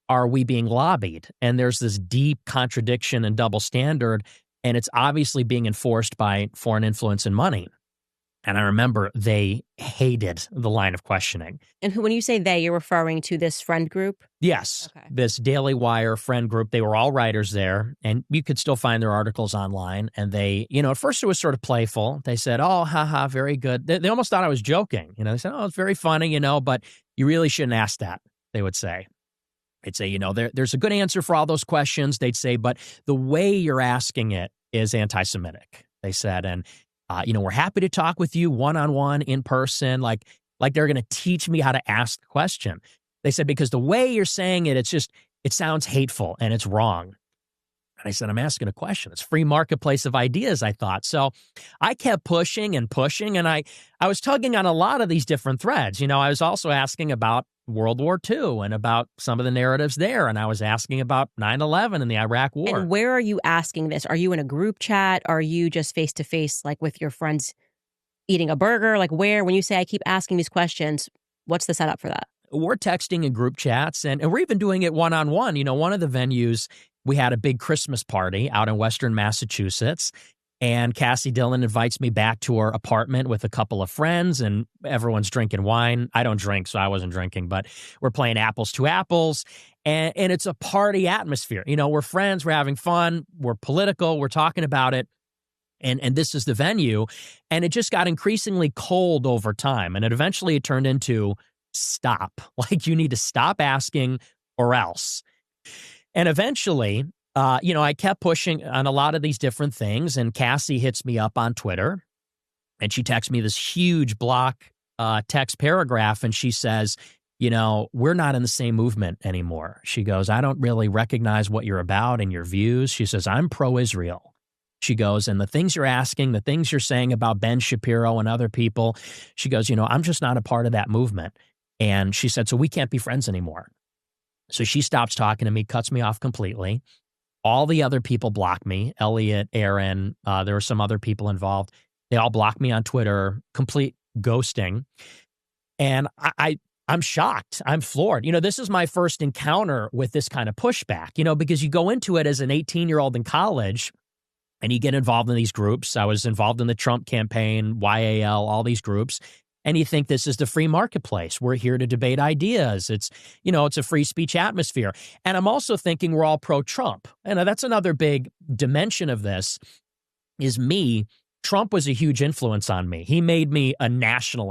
are we being lobbied? And there's this deep contradiction and double standard, and it's obviously being enforced by foreign influence and money. And I remember they hated the line of questioning. And when you say they, you're referring to this friend group? Yes, Okay. this Daily Wire friend group, they were all writers there, and you could still find their articles online. And they, at first it was sort of playful. They said, oh, haha, very good. They almost thought I was joking. They said, oh, it's very funny, but you really shouldn't ask that, they would say. They'd say, there's a good answer for all those questions. They'd say, but the way you're asking it is anti-Semitic, they said. And, we're happy to talk with you one-on-one in person, like they're going to teach me how to ask the question. They said, because the way you're saying it, it sounds hateful and it's wrong. And I said, I'm asking a question. It's free marketplace of ideas, I thought. So I kept pushing and pushing, and I was tugging on a lot of these different threads. I was also asking about World War II and about some of the narratives there, and I was asking about 9/11 and the Iraq War. And where are you asking this? Are you in a group chat? Are you just face-to-face, like with your friends eating a burger? Like where, when you say I keep asking these questions, what's the setup for that? We're texting in group chats, and we're even doing it one-on-one. One of the venues, we had a big Christmas party out in Western Massachusetts, and Cassie Dillon invites me back to her apartment with a couple of friends, and everyone's drinking wine. I don't drink, so I wasn't drinking, but we're playing apples to apples, and it's a party atmosphere. We're friends, we're having fun, we're political, we're talking about it, and this is the venue, and it just got increasingly cold over time, and it turned into stop. Like, you need to stop asking or else. And eventually, I kept pushing on a lot of these different things, and Cassie hits me up on Twitter, and she texts me this huge block text paragraph, and she says, we're not in the same movement anymore. She goes, I don't really recognize what you're about and your views. She says, I'm pro-Israel. She goes, and the things you're asking, the things you're saying about Ben Shapiro and other people, she goes, I'm just not a part of that movement. And she said, so we can't be friends anymore. So she stops talking to me, cuts me off completely. All the other people block me. Elliot, Aaron, there were some other people involved. They all blocked me on Twitter, complete ghosting. And I'm shocked. I'm floored. This is my first encounter with this kind of pushback, because you go into it as an 18-year-old in college and you get involved in these groups. I was involved in the Trump campaign, YAL, all these groups. And you think this is the free marketplace. We're here to debate ideas. It's a free speech atmosphere. And I'm also thinking we're all pro-Trump. And that's another big dimension of this is me. Trump was a huge influence on me. He made me a nationalist.